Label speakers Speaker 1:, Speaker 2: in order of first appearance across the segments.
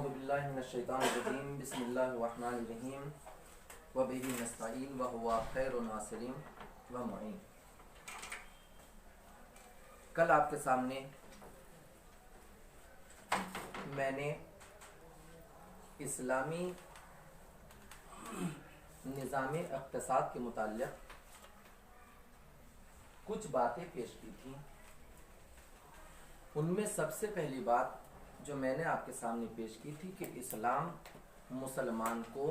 Speaker 1: अऊज़ुबिल्लाहि मिनश्शैतानिर्रजीम बिस्मिल्लाहिर्रहमानिर्रहीम व बिही नस्तईन व हुवा खैरुन नासिरीन व मुईन। कल आपके सामने मैंने इस्लामी निज़ाम इक़्तिसाद के मुताल्लिक़ कुछ बातें पेश की थी। उनमें सबसे पहली बात जो मैंने आपके सामने पेश की थी कि इस्लाम मुसलमान को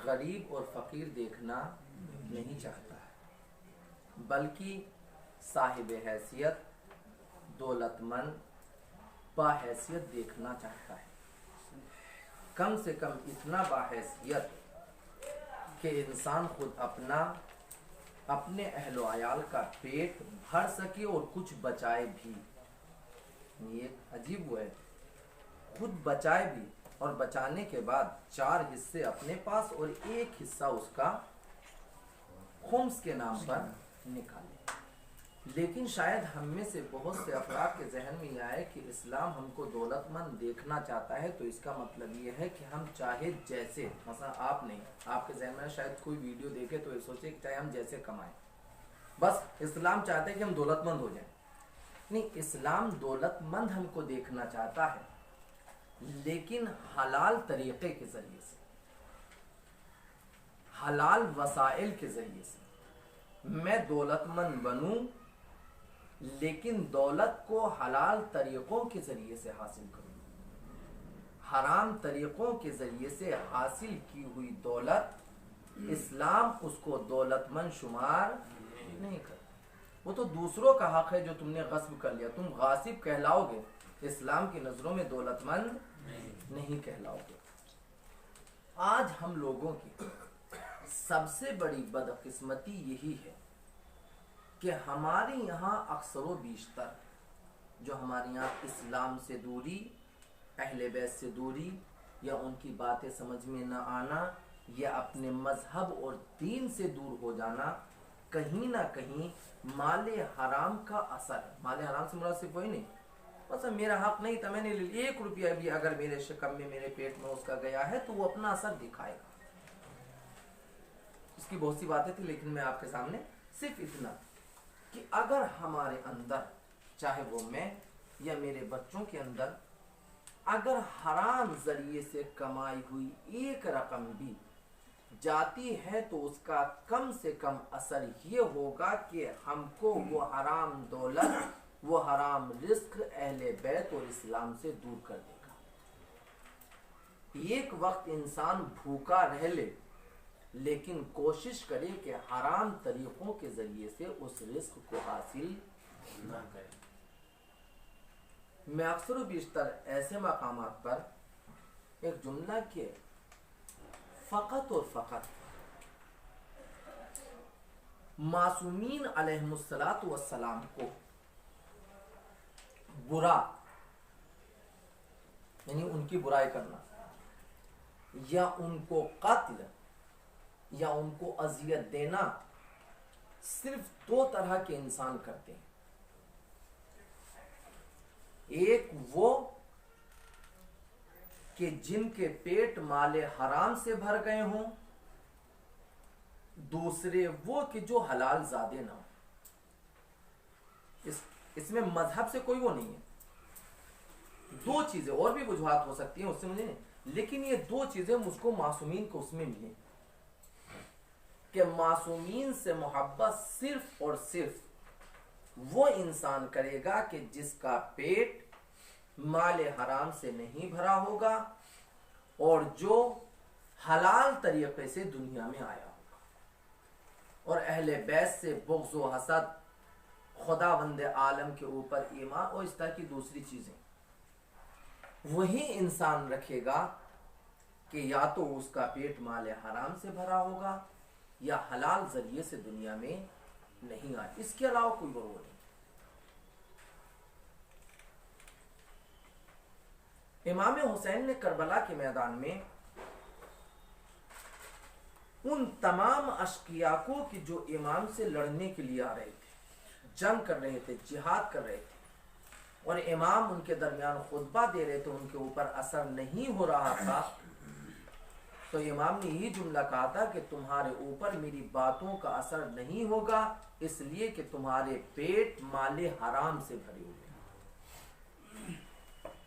Speaker 1: गरीब और फ़कीर देखना नहीं चाहता है, बल्कि साहिब हैसियत, दौलतमंद, बाहैसियत देखना चाहता है। कम से कम इतना बाहैसियत कि इंसान खुद अपने अहलो अयाल का पेट भर सके और कुछ बचाए भी। ये अजीब हुआ है, खुद बचाए भी और बचाने के बाद 4 हिस्से अपने पास और 1 हिस्सा उसका खुम्स के नाम पर निकाले। लेकिन शायद हम में से बहुत से अफराद के जहन में यह आए कि इस्लाम हमको दौलतमंद देखना चाहता है, तो इसका मतलब ये है कि हम चाहे जैसे, मसला आप नहीं, आपके जहन में शायद कोई वीडियो देखे तो ये सोचे कि चाहे हम जैसे कमाएं, बस इस्लाम चाहते हैं कि हम दौलतमंद हो जाएं। नहीं, इस्लाम दौलतमंद हमको देखना चाहता है, लेकिन हलाल तरीके के जरिए से, हलाल वसाइल के जरिए से। मैं दौलतमंद बनूं, लेकिन दौलत को हलाल तरीकों के जरिए से हासिल करूं। हराम तरीकों के जरिए से हासिल की हुई दौलत, इस्लाम उसको दौलतमंद शुमार नहीं करता। वो तो दूसरों का हक है जो तुमने गस्ब कर लिया, तुम गासिब कहलाओगे, इस्लाम की नजरों में दौलतमंद नहीं कहलाओगे। आज हम लोगों की सबसे बड़ी बदकिस्मती यही है कि हमारे यहाँ अक्सर व बीशतर जो हमारे यहाँ इस्लाम से दूरी, अहले बैत से दूरी, या उनकी बातें समझ में न आना, या अपने मजहब और दीन से दूर हो जाना, कहीं ना कहीं माले हराम का असर है। माले हराम से मुराद सिर्फ वही नहीं, बस मेरा हक नहीं था, मैंने 1 रुपया भी अगर मेरे शिकम में, मेरे पेट में उसका गया है तो वो अपना असर दिखाएगा। इसकी बहुत सी बातें थी, लेकिन मैं आपके सामने सिर्फ इतना कि अगर हमारे अंदर, चाहे वो मैं या मेरे बच्चों के अंदर, अगर हराम जरिए से कमाई हुई 1 रकम भी जाती है तो उसका कम से कम असर ये होगा कि हमको वो हराम दौलत, वो हराम रिस्क अहले बैत और इस्लाम से दूर कर देगा। एक वक्त इंसान भूखा रह ले, लेकिन कोशिश करे कि हराम तरीकों के जरिए से उस रिस्क को हासिल न करे। मैं अक्सर बेशतर ऐसे मकामात पर एक जुमला के फ़कत और फ़कत मासूमीन अलैहिमुस्सलातु वस्सलाम को बुरा, यानी उनकी बुराई करना, या उनको कत्ल, या उनको अजियत देना, सिर्फ 2 तरह के इंसान करते हैं। एक वो कि जिनके पेट माले हराम से भर गए हों, दूसरे वो कि जो हलाल ज़ादे ना हो। इसमें मजहब से कोई वो नहीं है। 2 चीजें, और भी वजूहात हो सकती हैं, उससे मुझे नहीं, लेकिन ये 2 चीजें मुझको मासूमीन को उसमें मिली कि मासूमीन से मोहब्बत सिर्फ और सिर्फ वो इंसान करेगा कि जिसका पेट माले हराम से नहीं भरा होगा और जो हलाल तरीके से दुनिया में आया होगा। और अहले बैत से बुग़्ज़ व हसद, खुदावंद आलम के ऊपर ईमान और इस तरह की दूसरी चीजें वही इंसान रखेगा कि या तो उसका पेट माले हराम से भरा होगा या हलाल जरिए से दुनिया में नहीं आए। इसके अलावा कोई वो नहीं। इमाम हुसैन ने करबला के मैदान में उन तमाम अशकिया को कि जो इमाम से लड़ने के लिए आ रहे थे, जंग कर रहे थे, जिहाद कर रहे थे, और इमाम उनके दरमियान खुतबा दे रहे थे, उनके ऊपर असर नहीं हो रहा था, तो इमाम ने यही जुमला कहा था कि तुम्हारे ऊपर मेरी बातों का असर नहीं होगा, इसलिए कि तुम्हारे पेट माले हराम से भरे हुए हैं।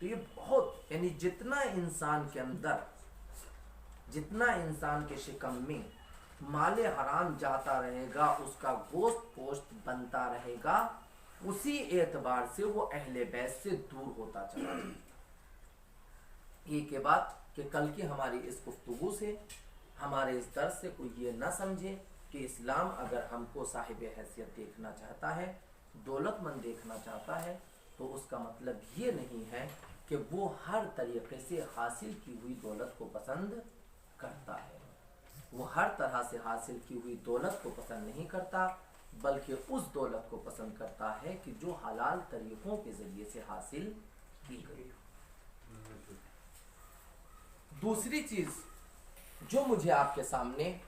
Speaker 1: तो ये बहुत, यानी जितना इंसान के अंदर, जितना इंसान के शिकम में माले हराम जाता रहेगा, उसका गोश्त पोश्त बनता रहेगा, उसी एतबार से वो अहले बैत से दूर होता चला जाएगा। ये के बाद कि कल की हमारी इस गुफ्तगू से, हमारे इस दर्स से कोई ये ना समझे कि इस्लाम अगर हमको साहिब हैसियत देखना चाहता है, दौलतमंद देखना चाहता है, तो उसका मतलब ये नहीं है कि वो हर तरीके से हासिल की हुई दौलत को पसंद करता है। वो हर तरह से हासिल की हुई दौलत को पसंद नहीं करता, बल्कि उस दौलत को पसंद करता है कि जो हलाल तरीकों के जरिए से हासिल की गई। दूसरी चीज जो मुझे आपके सामने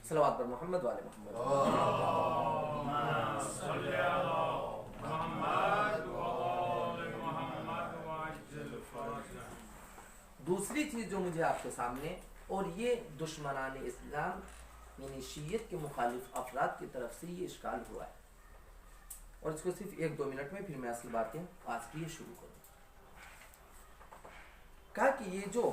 Speaker 1: सलवात पर मोहम्मद वाले मोहम्मद, दूसरी चीज जो मुझे आपके सामने, और ये दुश्मनान इस्लाम यानी शीयत के मुखालिफ अफराद की तरफ से ये इश्काल हुआ है, और इसको सिर्फ 1-2 मिनट में फिर मैं असली बातें आज की शुरू करूँ। कहा कि ये जो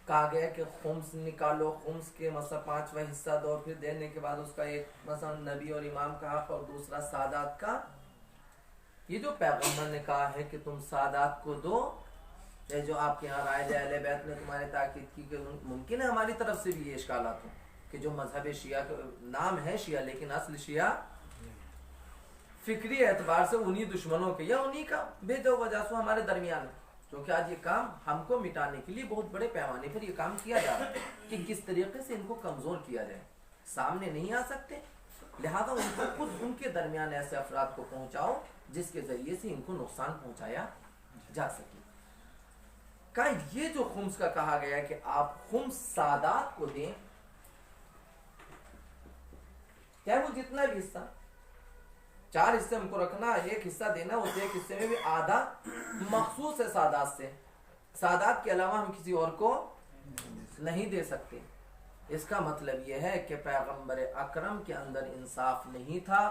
Speaker 1: कहा गया कि खुम्स निकालो, खुम्स के मतलब 5वां हिस्सा दो, फिर देने के बाद उसका एक मतलब नबी और इमाम का हक और दूसरा सादात का, ये जो पैगम्बर ने कहा है कि तुम सादात को दो, ये जो आपके यहाँ राय अहले बैत ने तुम्हारे ताकीद की कि मुमकिन है हमारी तरफ से भी ये इश्कालात हो कि जो मजहब शिया का नाम है शिया, लेकिन असल शिया फिक्री एतबार से उन्हीं दुश्मनों के या उन्हीं का बेदो वजह से हमारे दरमियान है। क्योंकि आज ये काम हमको मिटाने के लिए बहुत बड़े पैमाने पर ये काम किया जा रहा है कि किस तरीके से इनको कमजोर किया जाए। सामने नहीं आ सकते, लिहाजा उनको खुद उनके दरमियान ऐसे अफराद को पहुंचाओ जिसके जरिए से इनको नुकसान पहुंचाया जा सके। का ये जो खुम्स का कहा गया है कि आप खुम्स सादात को दें, क्या वो जितना भी हिस्सा, 4 हिस्से हमको रखना, 1 हिस्सा देना, उस 1 हिस्से में भी आधा मखसूस है सादात से, सादात के अलावा हम किसी और को नहीं दे सकते। इसका मतलब यह है कि पैगंबर अकरम के अंदर इंसाफ नहीं था,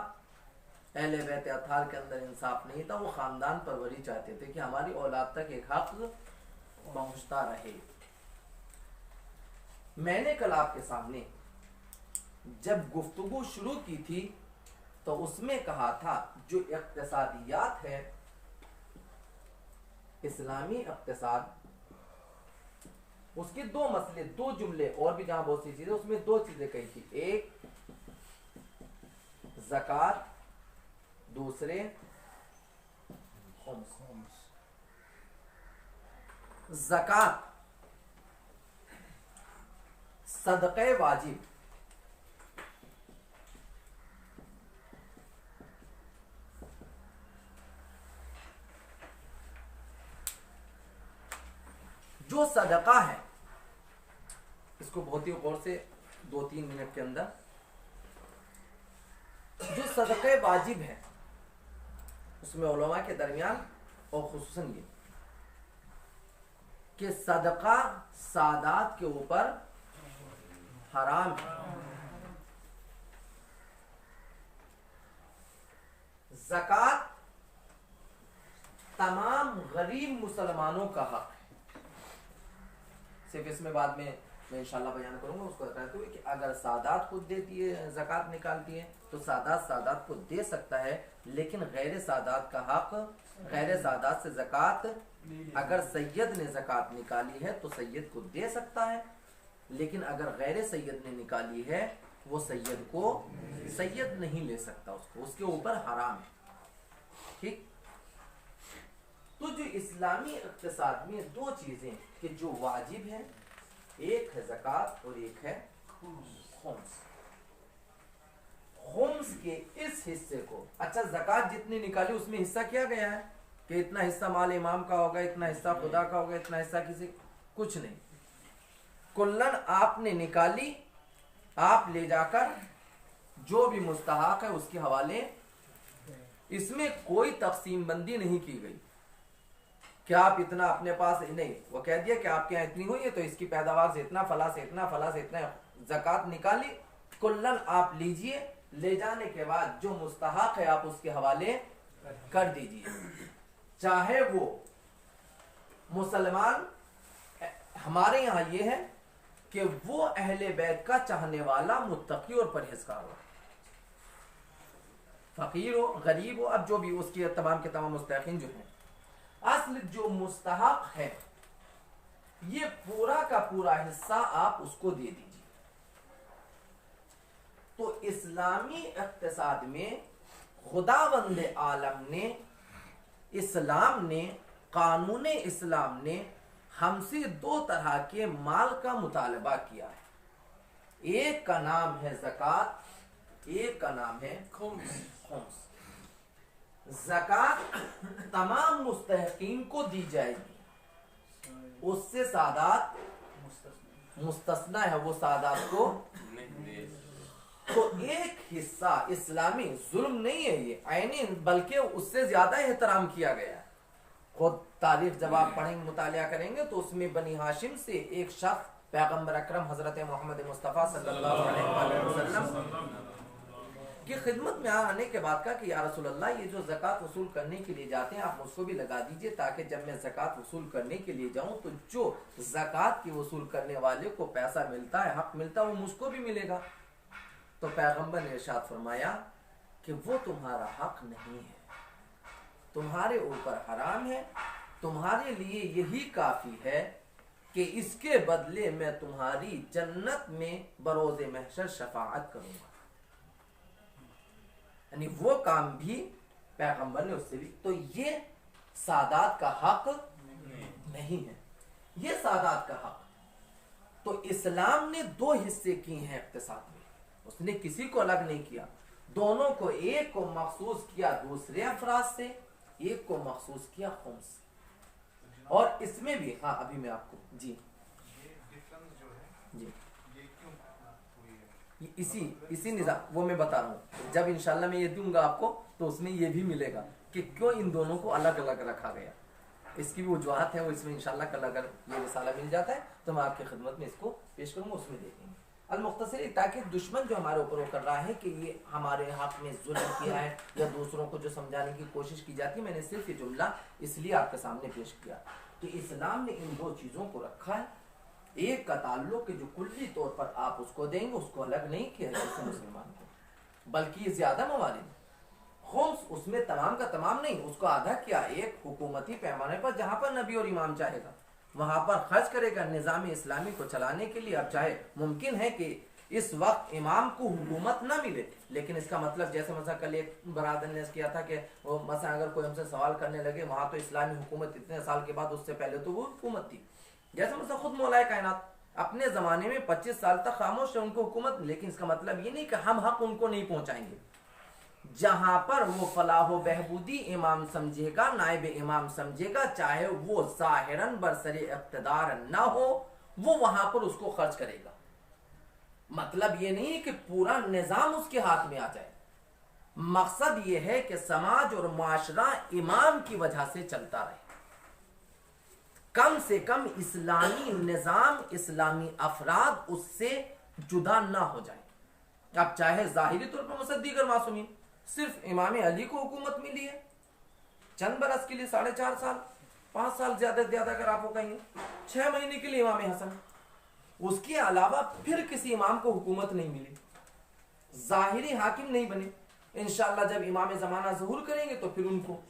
Speaker 1: अहले बैत अतार के अंदर इंसाफ नहीं था। वो खानदान परवरी चाहते थे कि हमारी औलाद तक एक हक पहुंचता रहे। मैंने कल आपके सामने जब गुफ्तगू शुरू की थी तो उसमें कहा था जो इक्तिसादियात है, इस्लामी इक्तिसाद, उसके 2 मसले, 2 जुमले, और भी जहां बहुत सी चीजें, उसमें 2 चीजें कही थी, एक ज़कात, दूसरे खुम्स। ज़कात सदक़े वाजिब, जो सदका है, इसको बहुत ही गौर से 2-3 मिनट के अंदर, जो सदक़े वाजिब है उसमें उलमा के दरमियान और खुसूसन ये कि सदका सादात के ऊपर हराम है, ज़कात तमाम गरीब मुसलमानों का हक है। सिर्फ इसमें बाद में मैं इंशाल्लाह बयान करूंगा, उसको कहते हुए कि अगर सादात खुद देती है, ज़कात निकालती है, तो सादात को दे सकता है, लेकिन गैर सादात का हक, गैर सादात से ज़कात अगर सैयद ने ज़कात निकाली है तो सैयद को दे सकता है, लेकिन अगर गैर सैयद ने निकाली है वो सैयद को, सैयद नहीं ले सकता उसको, उसके ऊपर हराम है। ठीक, तो जो इस्लामी इक़्तिसाद में 2 चीजें कि जो वाजिब है, एक है ज़कात और एक है खुम्स। खुम्स के इस हिस्से को, अच्छा ज़कात जितनी निकाली उसमें हिस्सा किया गया है कि इतना हिस्सा माल इमाम का होगा, इतना हिस्सा खुदा का होगा, इतना हिस्सा किसी, कुछ नहीं, कुल्लन आपने निकाली, आप ले जाकर जो भी मुस्तहक है उसके हवाले। इसमें कोई तकसीम बंदी नहीं की गई कि आप इतना अपने पास नहीं, वो कह दिया कि आपके यहाँ इतनी हुई है तो इसकी पैदावार से इतना, फला से इतना, फला से इतना ज़कात निकाली, कुल्लन आप लीजिए। ले जाने के बाद जो मुस्तहक है आप उसके हवाले कर दीजिए, चाहे वो मुसलमान। हमारे यहाँ ये है कि वो अहले बैत का चाहने वाला, मुत्तकी और परहेजगार हो, फकीर हो, गरीब हो, अब जो भी उसके तमाम के तमाम मुस्तहिकीन जो हैं। असल जो मुस्तहक है ये पूरा का पूरा हिस्सा आप उसको दे दीजिए। तो इस्लामी इक़्तिसाद में खुदावंद आलम ने, इस्लाम ने, कानून इस्लाम ने हमसे दो तरह के माल का मुतालबा किया है। एक का नाम है ज़कात, एक का नाम है खुम्स। ज़कात तमाम मुस्तहिकीन को दी जाएगी, उससे सादात मुस्तस्ना है, वो सादात को। तो एक हिस्सा इस्लामी जुल्म नहीं है ये आईनी, बल्कि उससे ज्यादा एहतराम किया गया है। खुद तारीख जब आप पढ़ेंगे, मुतालिया करेंगे तो उसमें बनी हाशिम से एक शख्स पैगंबर अकरम हजरत मोहम्मद मुस्तफ़ा सल्लल्लाहु अलैहि वसल्लम की खिदमत में आने के बाद कहा कि या रसूल अल्लाह, ये जो ज़कात वसूल करने के लिए जाते हैं आप मुझको भी लगा दीजिए, ताकि जब मैं ज़कात वसूल करने के लिए जाऊं तो जो ज़कात की वसूल करने वाले को पैसा मिलता है, हक मिलता है, वो मुझको भी मिलेगा। तो पैगंबर ने इरशाद फरमाया कि वो तुम्हारा हक नहीं है, तुम्हारे ऊपर हराम है, तुम्हारे लिए यही काफी है कि इसके बदले मैं तुम्हारी जन्नत में बरोज़े महशर शफाअत करूंगा। यानी वो काम भी पैगंबर ने उससे भी। तो ये सादात का हक नहीं है, ये सादात का हक। तो इस्लाम ने दो हिस्से किए हैं इक़्तिसाद में, उसने किसी को अलग नहीं किया, दोनों को, एक को मखसूस किया दूसरे अफराद से, एक को मखसूस किया खुम्स से। और इसमें भी हाँ, अभी मैं आपको जी जी इसी निज़ाम वो मैं बता रहा हूँ। जब इंशाल्लाह मैं ये दूंगा आपको तो उसमें ये भी मिलेगा कि क्यों इन दोनों को अलग अलग रखा गया। इसकी भी वजूहत है, वो इसमें इंशाल्लाह कल अगर ये रिसाला मिल जाता है तो मैं आपकी खिदमत में इसको पेश करूंगा, उसमें देखेंगे। अल-मुख्तसर, ताकि दुश्मन जो हमारे ऊपर वो कर रहा है कि ये हमारे हक में जुल्म किया है या दूसरों को जो समझाने की कोशिश की जाती है, मैंने सिर्फ ये जुमला इसलिए आपके सामने पेश किया कि इस्लाम ने इन दो चीज़ों को रखा है। एक का ताल्लुक जो कुल्ली तौर पर आप उसको देंगे, उसको अलग नहीं किया है किसी मुसलमान को, बल्कि ज्यादा मवालिद खुम्स उसमें तमाम का तमाम नहीं, उसको आधा किया, एक हुकूमती पैमाने पर जहां पर नबी और इमाम चाहेगा वहां पर खर्च करेगा निज़ाम इस्लामी को चलाने के लिए। अब चाहे मुमकिन है कि इस वक्त इमाम को हुकूमत ना मिले, लेकिन इसका मतलब जैसे मसला कल एक बरादर ने किया था कि वो मसला अगर कोई हमसे सवाल करने लगे वहां तो इस्लामी हुकूमत इतने साल के बाद, उससे पहले तो वो हुकूमत थी। जैसे मतलब खुद मौलाए कायनात अपने जमाने में 25 साल तक खामोश है, उनको हुकूमत, लेकिन इसका मतलब ये नहीं कि हम हक उनको नहीं पहुंचाएंगे। जहां पर वो फलाहो बहबूदी इमाम समझेगा, नायब इमाम समझेगा, चाहे वो जाहिरन बरसरे इक़्तिदार ना हो, वो वहां पर उसको खर्च करेगा। मतलब ये नहीं कि पूरा निजाम उसके हाथ में आ जाए, मकसद ये है कि समाज और माशरा इमाम की वजह से चलता रहे, कम से कम इस्लामी निजाम, इस्लामी अफराद उससे जुदा ना हो जाए। अब चाहे जाहिरी तौर पर मुसद्दिक़ मासूमीन, सिर्फ इमाम अली को हुकूमत मिली है चंद बरस के लिए, 4.5 साल, 5 साल ज्यादा से ज्यादा अगर आप वो कहेंगे, 6 महीने के लिए इमाम हसन, उसके अलावा फिर किसी इमाम को हुकूमत नहीं मिली, जाहिरी हाकिम नहीं बने। इंशाअल्लाह जब इमाम ज़माना ज़हूर करेंगे तो फिर उनको,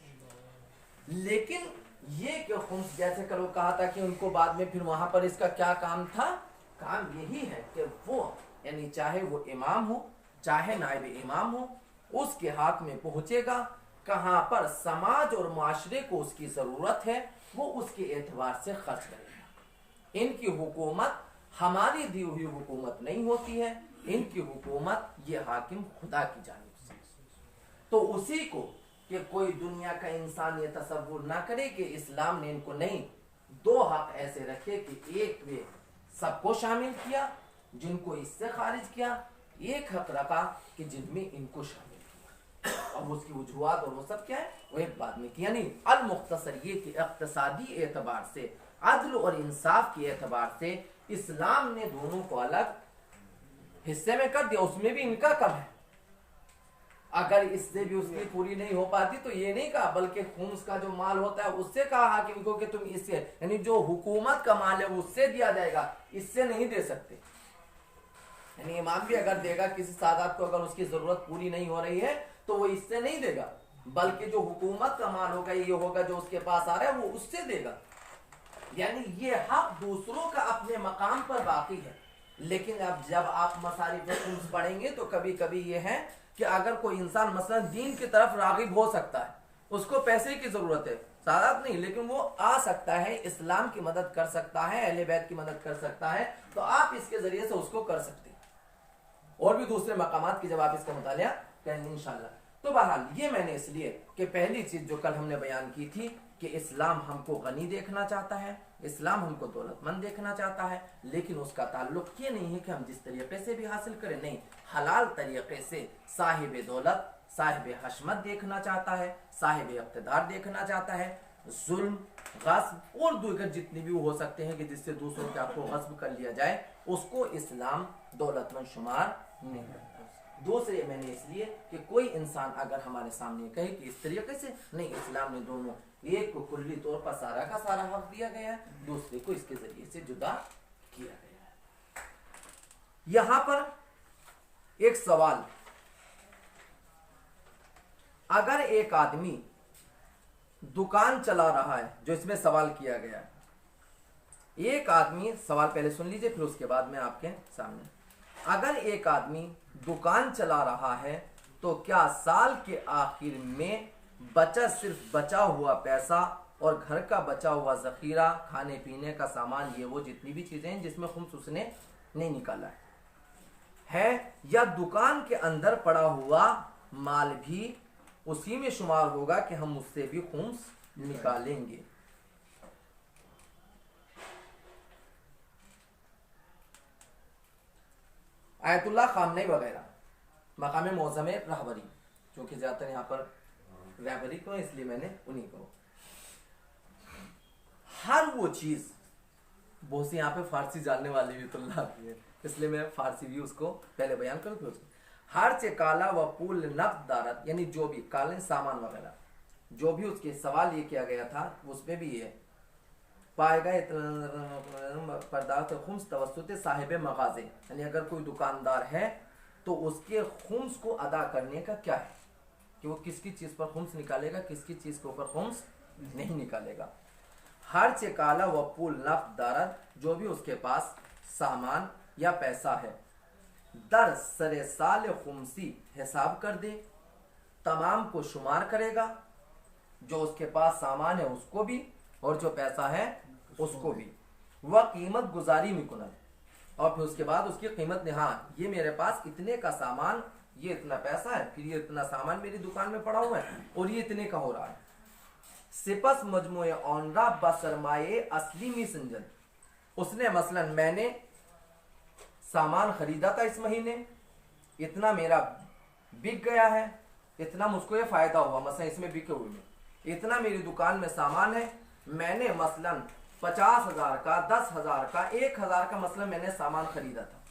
Speaker 1: लेकिन ये कि खुम्स जैसे करो कहा था कि उनको बाद में फिर वहां पर इसका क्या काम था, काम यही है कि वो यानी चाहे वो इमाम हो चाहे नायब इमाम हो, उसके हाथ में पहुंचेगा, कहां पर समाज और माशरे को उसकी जरूरत है वो उसके एतबार से खर्च करेगा। इनकी हुकूमत हमारी दी हुई हुकूमत नहीं होती है, इनकी हुकूमत ये हाकिम खुदा की जानिब से। तो उसी को कि कोई दुनिया का इंसान ये तसव्वुर ना करे कि इस्लाम ने इनको नहीं, दो हक ऐसे रखे कि एक वे सबको शामिल किया, जिनको इससे खारिज किया, एक हक रखा कि जिनमें इनको शामिल किया, और उसकी वजूहात और वो सब क्या है वो एक बाद में किया। यानी अल मुख्तसर ये कि इक्तिसादी एतबार से, अदल और इंसाफ के एतबार से इस्लाम ने दोनों को अलग हिस्से में कर दिया, उसमें भी इनका कम है। अगर इससे भी उसकी पूरी नहीं हो पाती तो ये नहीं कहा, बल्कि खुम्स का जो माल होता है उससे कहा हाकिम को कि तुम इससे, यानी जो हुकूमत का माल है उससे दिया जाएगा, इससे नहीं दे सकते। यानी इमाम भी अगर देगा किसी सादात को, अगर उसकी जरूरत पूरी नहीं हो रही है तो वो इससे नहीं देगा, बल्कि जो हुकूमत का माल होगा ये होगा जो उसके पास आ रहा है वो उससे देगा। यानी ये हक दूसरों का अपने मकाम पर बाकी है। लेकिन अब जब आप मसारिफ खुम्स पढ़ेंगे तो कभी कभी ये है कि अगर कोई इंसान मसलन दीन की तरफ रागिब हो सकता है, उसको पैसे की जरूरत है, सादात नहीं, लेकिन वो आ सकता है, इस्लाम की मदद कर सकता है, अहले बैत की मदद कर सकता है, तो आप इसके जरिए से उसको कर सकते हैं। और भी दूसरे मकामात की जब आप इसका मुतालिया करेंगे इंशाल्लाह। तो बहरहाल ये मैंने इसलिए कि पहली चीज जो कल हमने बयान की थी कि इस्लाम हमको गनी देखना चाहता है, इस्लाम हमको दौलतमंद देखना चाहता है, लेकिन उसका ताल्लुक ये नहीं है कि हम जिस तरीके से भी हासिल करें, नहीं, हलाल तरीके से साहिब दौलत, साहिब हशमत देखना चाहता है, साहिब इक़्तिदार देखना चाहता है, जुल्म, गस्ब और दूसरे जितने भी हो सकते हैं कि जिससे दूसरों के आपको गस्ब कर लिया जाए, उसको इस्लाम दौलतमंद शुमार नहीं करता। दूसरे मैंने इसलिए कि कोई इंसान अगर हमारे सामने कहे कि इस तरीके से नहीं, इस्लाम ने दोनों, एक को कुल्ली तौर पर सारा का सारा हक दिया गया है, दूसरे को इसके जरिए से जुदा किया गया है। यहां पर एक सवाल, अगर एक आदमी दुकान चला रहा है, जो इसमें सवाल किया गया है, एक आदमी, सवाल पहले सुन लीजिए फिर उसके बाद में आपके सामने, अगर एक आदमी दुकान चला रहा है तो क्या साल के आखिर में सिर्फ बचा हुआ पैसा और घर का बचा हुआ जखीरा, खाने पीने का सामान, ये वो जितनी भी चीजें हैं जिसमें खुम्स उसने नहीं निकाला है, या दुकान के अंदर पड़ा हुआ माल भी उसी में शुमार होगा कि हम उससे भी खुम्स निकालेंगे? आयतुल्लाह खामनेई वगैरह मकाम मौज़म रहबरी, क्योंकि ज़्यादातर यहाँ पर रहबरी को, इसलिए मैंने उन्हीं को, हर वो चीज़, बहुत सी यहाँ पे फारसी जानने वाली भी तुल्ला आती है, इसलिए मैं फारसी भी उसको पहले बयान करूँ फिर उसको। हर चे काला व पुल नफ दारत, यानी जो भी काले सामान वगैरह, जो भी उसके सवाल ये किया गया था उसमें भी ये पाएगा पर्दात खुम्स तवस्सुत साहिब मगाज़े, यानी अगर कोई दुकानदार है तो उसके खुम्स को अदा करने का क्या है कि वो किसकी चीज़ पर खुम्स निकालेगा, किसकी चीज़ के ऊपर खुम्स नहीं निकालेगा। हर चे काला व पुल नफ दारत, जो भी उसके पास सामान या पैसा है, दर सरे साल खुम्सी हिसाब कर दे, तमाम को शुमार करेगा, जो उसके पास सामान है उसको भी और जो पैसा है उसको भी, वह कीमत गुजारी में कुनल, और फिर उसके बाद उसकी कीमत ने, हाँ ये मेरे पास इतने का सामान, ये इतना पैसा है, फिर ये इतना सामान मेरी दुकान में पड़ा हुआ है और ये इतने का हो रहा है। सिपस मजमुए ऑनरा बसरमाए असली में संजन, उसने मसलन मैंने सामान खरीदा था इस महीने, इतना मेरा बिक गया है, इतना मुझको ये फायदा हुआ, मसलन इसमें बिके हुए में इतना मेरी दुकान में सामान है, मैंने मसलन 50,000 का, 10,000 का, 1,000 का मसलन मैंने सामान खरीदा था,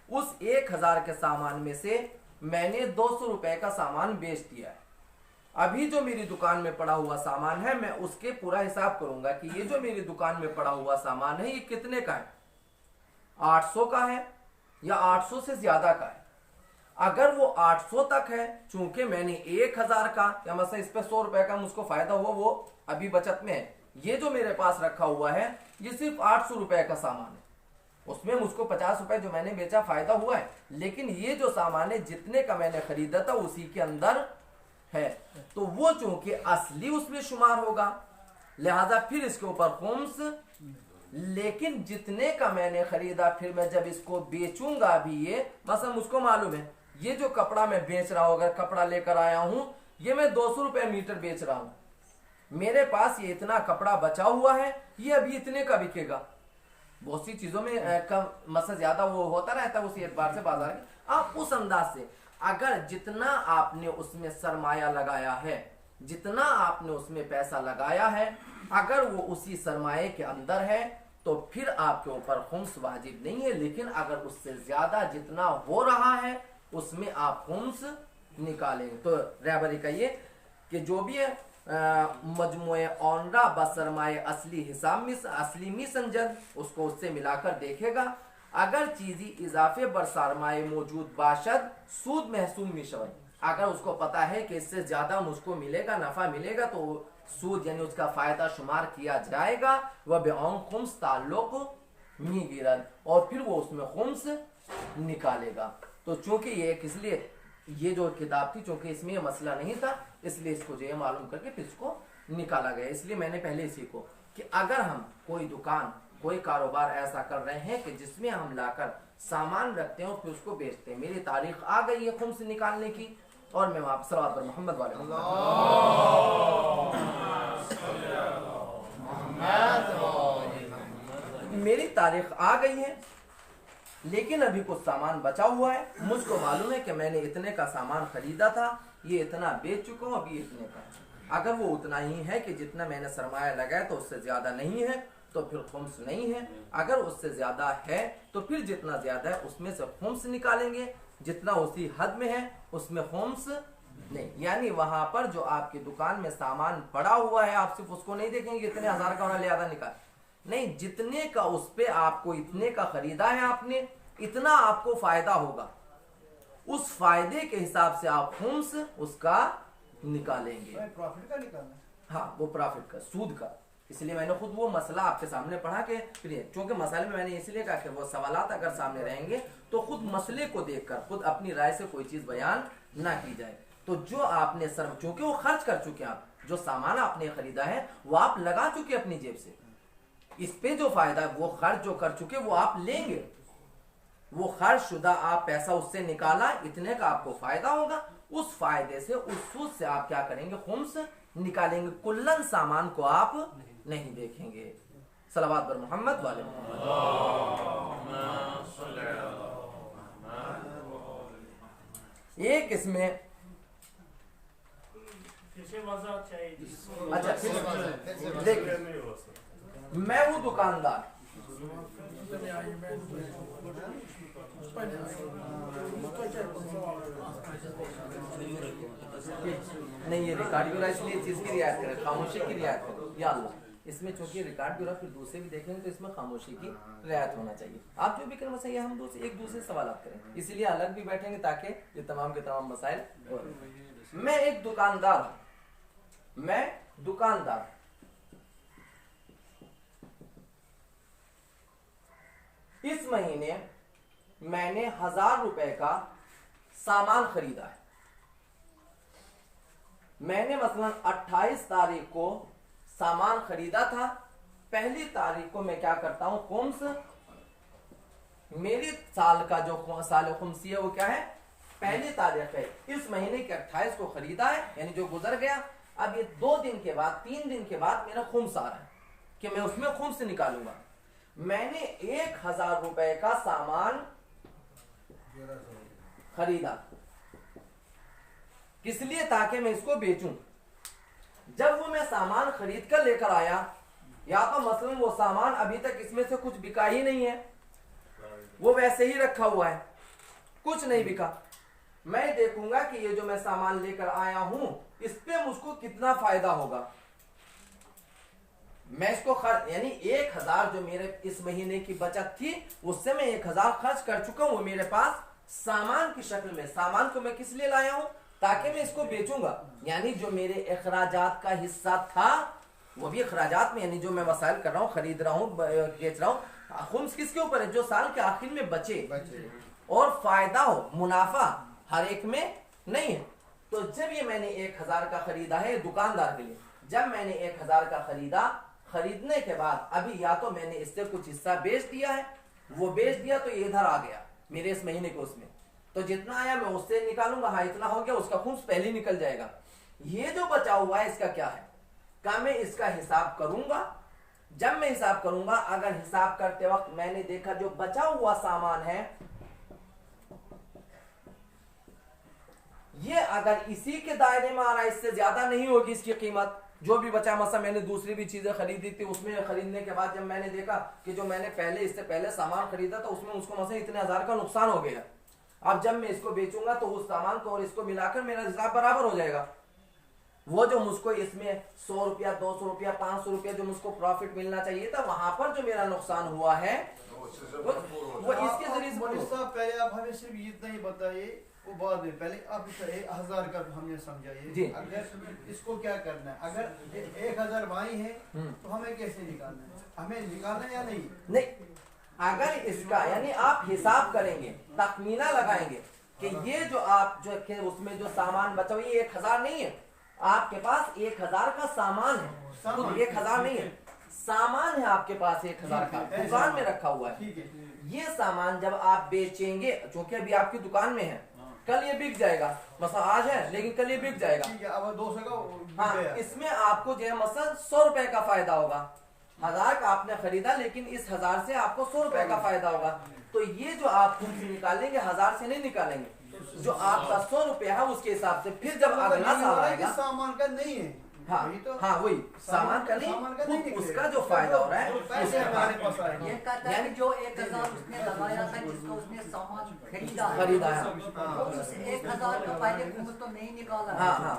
Speaker 1: उस 1,000 के सामान में से मैंने 200 रुपए का सामान बेच दिया है। अभी जो मेरी दुकान में पड़ा हुआ सामान है, मैं उसके पूरा हिसाब करूंगा कि ये जो मेरी दुकान में पड़ा हुआ सामान है ये कितने का है, 800 का है या 800 से ज्यादा का है। अगर वो 800 तक है, चूंकि मैंने 1,000 का या मतलब इस पे 100 रुपए का मुझको फायदा हुआ, वो अभी बचत में है, ये जो मेरे पास रखा हुआ है ये सिर्फ 800 रुपए का सामान है, उसमें मुझको 50 रुपए जो मैंने बेचा फायदा हुआ है, लेकिन ये जो सामान है जितने का मैंने खरीदा था उसी के अंदर है, तो वो चूंकि असली उसमें शुमार होगा, लिहाजा फिर इसके ऊपर खुम्स, लेकिन जितने का मैंने खरीदा फिर मैं जब इसको बेचूंगा भी, ये मतलब मुझको मालूम है ये जो कपड़ा मैं बेच रहा हूं, अगर कपड़ा लेकर आया हूं ये मैं 200 रुपए मीटर बेच रहा हूं, मेरे पास ये इतना कपड़ा बचा हुआ है, ये अभी इतने का बिकेगा, बहुत सी चीजों में कम मसला ज्यादा वो होता रहता है, उसी एतबार से बाजार की आप उस अंदाज से अगर जितना आपने उसमें सरमाया लगाया है, जितना आपने उसमें पैसा लगाया है, अगर वो उसी सरमाए के अंदर है तो फिर आपके ऊपर खुम्स वाजिब नहीं है। लेकिन अगर उससे ज्यादा जितना हो रहा है उसमें आप खुम्स निकालेंगे। तो रहबरी का ये कि जो भी है मजमुए औनरा बसरमाए असली हिसाब में असली मी संजद उसको उससे मिलाकर देखेगा। अगर चीजी इजाफे बर सरमाए मौजूद बाशद सूद महसूम मिशवई, अगर उसको पता है कि इससे ज्यादा मुझको मिलेगा, नफा मिलेगा, तो सूद यानी उसका फायदा शुमार किया जाएगा। वह बेऔन खुम्स ताल्लुक मी गिरन, और फिर वो उसमें खुम्स निकालेगा। तो चूंकि ये इसलिए ये जो किताब थी चूंकि इसमें ये मसला नहीं था, इसलिए इसको जो है मालूम करके फिर इसको निकाला गया। इसलिए मैंने पहले इसी को कि अगर हम कोई दुकान कोई कारोबार ऐसा कर रहे हैं कि जिसमें हम लाकर सामान रखते हैं और फिर उसको बेचते हैं, मेरी तारीख आ गई है खुम्स निकालने की, और मैं वहां सलावत पर मोहम्मद वाले मेरी तारीख आ गई है, लेकिन अभी कुछ सामान बचा हुआ है, मुझको मालूम है कि मैंने इतने का सामान खरीदा था, ये इतना बेच चुका हूं, अभी इतने का। अगर वो उतना ही है कि जितना मैंने सरमाया लगाया तो उससे ज्यादा नहीं है तो फिर खुम्स नहीं है। अगर उससे ज्यादा है तो फिर जितना ज्यादा है उसमें से खुम्स निकालेंगे, जितना उसी हद में है उसमें खुम्स नहीं। यानी वहां पर जो आपकी दुकान में सामान पड़ा हुआ है आप सिर्फ उसको नहीं देखेंगे इतने हजार का होना लिहाजा निकाल, नहीं, जितने का उस पे आपको इतने का खरीदा है आपने, इतना आपको फायदा होगा, उस फायदे के हिसाब से आप खुम्स उसका निकालेंगे।
Speaker 2: प्रॉफिट का निकालना,
Speaker 1: हाँ वो प्रॉफिट का, सूद का। इसलिए मैंने खुद वो मसला आपके सामने पढ़ा के फिर क्योंकि मसले में मैंने इसलिए कहा कि वो सवालात अगर सामने रहेंगे तो खुद मसले को देखकर खुद अपनी राय से कोई चीज बयान ना की जाए। तो जो आपने सर चूंकि वो खर्च कर चुके आप, जो सामान आपने खरीदा है वो आप लगा चुके अपनी जेब से, इस पे जो फायदा वो खर्च जो कर चुके वो आप लेंगे, वो खर्च शुदा आप पैसा उससे निकाला, इतने का आपको फायदा होगा, उस फायदे से उस सूद से आप क्या करेंगे, खुम्स निकालेंगे। कुल्लन सामान को आप नहीं देखेंगे। सलावत बर मोहम्मद वाले एक इसमें अच्छा देखिए, मैं हूं दुकानदार, नहीं ये रिकॉर्ड हो रहा है इसलिए चीज की रियायत करें, खामोशी की रियायत करें या अल्लाह। इसमें चूंकि रिकॉर्ड हो रहा है फिर दूसरे भी देखेंगे तो इसमें खामोशी की रियायत होना चाहिए। आप जो भी करें मसाइल हम एक दूसरे सवाल करें, इसीलिए अलग भी बैठेंगे ताकि ये तमाम के तमाम मसाइल। मैं एक दुकानदार हूं, मैं दुकानदार, इस महीने मैंने 1000 रुपए का सामान खरीदा है। मैंने मसलन 28 तारीख को सामान खरीदा था, पहली तारीख को मैं क्या करता हूं, खुम्स, मेरी साल का जो साल खुम्सी है वो क्या है, पहली तारीख है, इस महीने के 28 को खरीदा है, यानी जो गुजर गया। अब ये 2 दिन के बाद 3 दिन के बाद मेरा खुम्स आ रहा है कि मैं उसमें खुम्स निकालूंगा। मैंने 1000 रुपए का सामान खरीदा, किस लिए, ताकि मैं इसको बेचूं। जब वो मैं सामान खरीद कर लेकर आया, या तो मसलन वो सामान अभी तक इसमें से कुछ बिका ही नहीं है, वो वैसे ही रखा हुआ है, कुछ नहीं बिका। मैं देखूंगा कि ये जो मैं सामान लेकर आया हूं इस पे मुझको कितना फायदा होगा। मैं इसको यानी 1000 जो मेरे इस महीने की बचत थी उससे मैं 1000 खर्च कर चुका हूं, वो मेरे पास सामान की शक्ल में। सामान को मैं किस लिए लाया हूं, ताकि मैं इसको बेचूंगा। यानी जो मेरे अखराजात का हिस्सा था वो भी अखराजात में, यानी जो मैं वसाइल कर रहा हूँ, खरीद रहा हूँ, बेच रहा हूँ, खुम्स किसके ऊपर है, जो साल के आखिर में बचे और फायदा हो, मुनाफा हर एक में नहीं है। तो जब ये मैंने 1000 का खरीदा है दुकानदार के लिए, जब मैंने 1000 का खरीदा, खरीदने के बाद अभी या तो मैंने इससे कुछ हिस्सा बेच दिया है, वो बेच दिया तो ये इधर आ गया मेरे इस महीने के उसमें, तो जितना आया मैं उससे निकालूंगा, हाँ इतना हो गया, उसका खुम्स पहले निकल जाएगा। ये जो बचा हुआ है इसका क्या है, क्या मैं इसका हिसाब करूंगा जब मैं हिसाब करूंगा, अगर हिसाब करते वक्त मैंने देखा जो बचा हुआ सामान है ये अगर इसी के दायरे में आ रहा है, इससे ज्यादा नहीं होगी इसकी कीमत, जो भी बचा, मतलब मैंने दूसरी भी चीजें खरीदी थी, उसमें खरीदने के बाद जब मैंने देखा कि जो मैंने पहले इससे पहले सामान खरीदा था उसमें उसको मतलब इतने हजार का नुकसान हो गया, अब जब मैं इसको बेचूंगा तो उस सामान को और इसको मिलाकर मेरा हिसाब बराबर हो जाएगा। वो जो मुझको इसमें 100 रुपया 200 रुपया 500 रुपया जो मुझको प्रॉफिट मिलना चाहिए था, वहां पर जो मेरा नुकसान हुआ है वो इसके जरिए से।
Speaker 2: पहले आप हमें सिर्फ इतना ही बताइए, वो बाद में पहले आप 1000 का हमने समझाइए। अगर इसको क्या करना है, अगर 1000 भाई है तो हमें कैसे निकालना है, हमें निकालना है या नहीं?
Speaker 1: अगर इसका यानी आप हिसाब करेंगे, तखमीना लगाएंगे कि ये जो आप जो उसमें जो सामान बचा हुआ ये 1000 नहीं है, आपके पास 1000 का सामान है, खुद 1000 नहीं है, सामान है आपके पास 1000 का, दुकान में रखा हुआ है। ये सामान जब आप बेचेंगे, क्योंकि अभी आपकी दुकान में है, कल ये बिक जाएगा, मतलब आज है लेकिन कल ये बिक जाएगा,
Speaker 2: अब 200 का
Speaker 1: हाँ, इसमें आपको जो है मतलब 100 रुपए का फायदा होगा। 1000 का आपने खरीदा लेकिन इस 1000 से आपको 100 रुपए का फायदा होगा। तो ये जो आप खुद से निकालेंगे 1000 से नहीं निकालेंगे, जो आपका 100 रुपया है उसके हिसाब से। फिर जब अगला साल आएगा,
Speaker 2: सामान का नहीं है,
Speaker 1: हाँ हाँ वही सामान का नहीं, उसका जो फायदा हो रहा है
Speaker 2: पैसे हमारे पास आएंगे।
Speaker 3: ये कहता है जो 1000 उसने लगाया था, जिसको उसने सामान खरीदा
Speaker 1: है,
Speaker 3: उस 1000 का पहले खुद तो नहीं निकाला,
Speaker 1: हाँ हाँ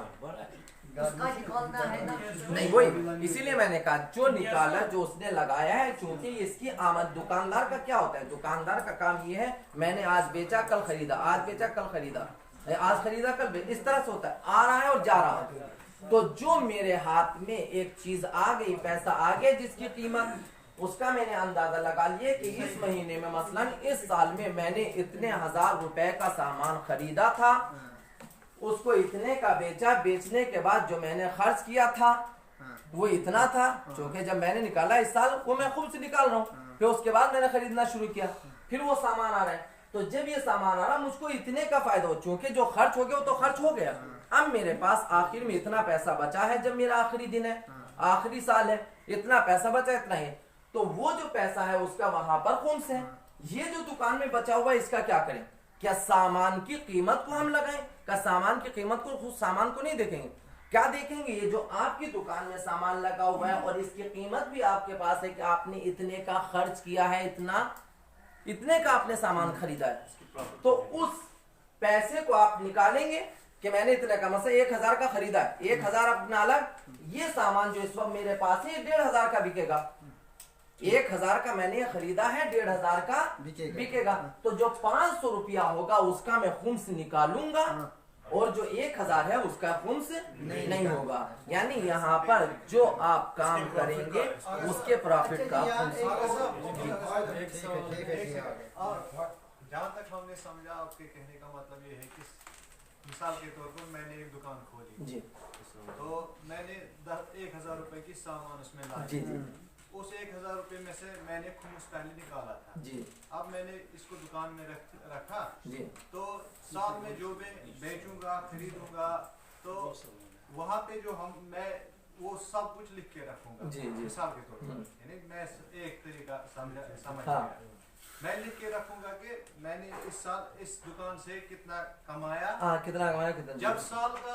Speaker 3: उसका निकालना है ना।
Speaker 1: नहीं वही, इसीलिए मैंने कहा जो निकाला, जो उसने लगाया है, क्योंकि इसकी आमद, दुकानदार का क्या होता है, दुकानदार का काम ये है मैंने आज बेचा कल खरीदा, आज बेचा कल खरीदा, आज खरीदा कल बेचा, इस तरह से होता है, आ रहा है और जा रहा है। तो जो मेरे हाथ में एक चीज आ गई, पैसा आ गया जिसकी कीमत, उसका मैंने अंदाजा लगा लिया कि इस महीने में मसलन इस साल में मैंने इतने 1000 रुपए का सामान खरीदा था, उसको इतने का बेचा, बेचने के बाद जो मैंने खर्च किया था वो इतना था, क्योंकि जब मैंने निकाला इस साल वो मैं खुद से निकाल रहा हूँ, फिर उसके बाद मैंने खरीदना शुरू किया, फिर वो सामान आ रहा है, तो जब ये सामान आ रहा मुझको इतने का फायदा हो, क्योंकि जो खर्च हो गया वो तो खर्च हो गया, अब मेरे पास आखिर में इतना पैसा बचा है, जब मेरा आखिरी दिन है, आखिरी साल है, इतना पैसा बचा, इतना ही, तो वो जो पैसा है उसका वहां पर कौन से है, ये जो दुकान में बचा हुआ है इसका क्या करें, क्या सामान की कीमत को हम लगाएं, क्या सामान की कीमत को, खुद सामान को नहीं देखेंगे, क्या देखेंगे, ये जो आपकी दुकान में सामान लगा हुआ है और इसकी कीमत भी आपके पास है कि आपने इतने का खर्च किया है, इतने का आपने सामान खरीदा है, तो उस पैसे को आप निकालेंगे कि मैंने इतने का, मतलब 1000 का खरीदा है, 1000 अपना अलग, ये सामान जो इस वक्त मेरे पास है 1500 का बिकेगा, 1000 का मैंने खरीदा है, 1500 का बिकेगा, तो जो 500 रुपया होगा उसका मैं खुम्स निकालूंगा और जो 1000 है उसका खुम्स नहीं होगा, यानी यहाँ पर जो आप काम करेंगे उसके प्रॉफिट का
Speaker 4: जहाँ तक हमने समझा आपके कहने का मतलब ये है कि मिसाल के तौर पर मैंने एक दुकान खोली जी, तो मैंने 1000 रुपए की सामान उसमें लाया जी, उस 1000 रुपए में से मैंने खुम्स पहले निकाला था जी, अब मैंने इसको दुकान में रखा जी, तो साल में जो मैं बेचूंगा खरीदूंगा तो वहाँ पे जो मैं वो सब कुछ लिख के रखूंगा जी, मिसाल के तौर पर, यानी मैं एक तरीका समझ गया, मैं लिख के रखूंगा कि मैंने इस साल इस दुकान से कितना कमाया,
Speaker 1: कितना
Speaker 4: जब साल का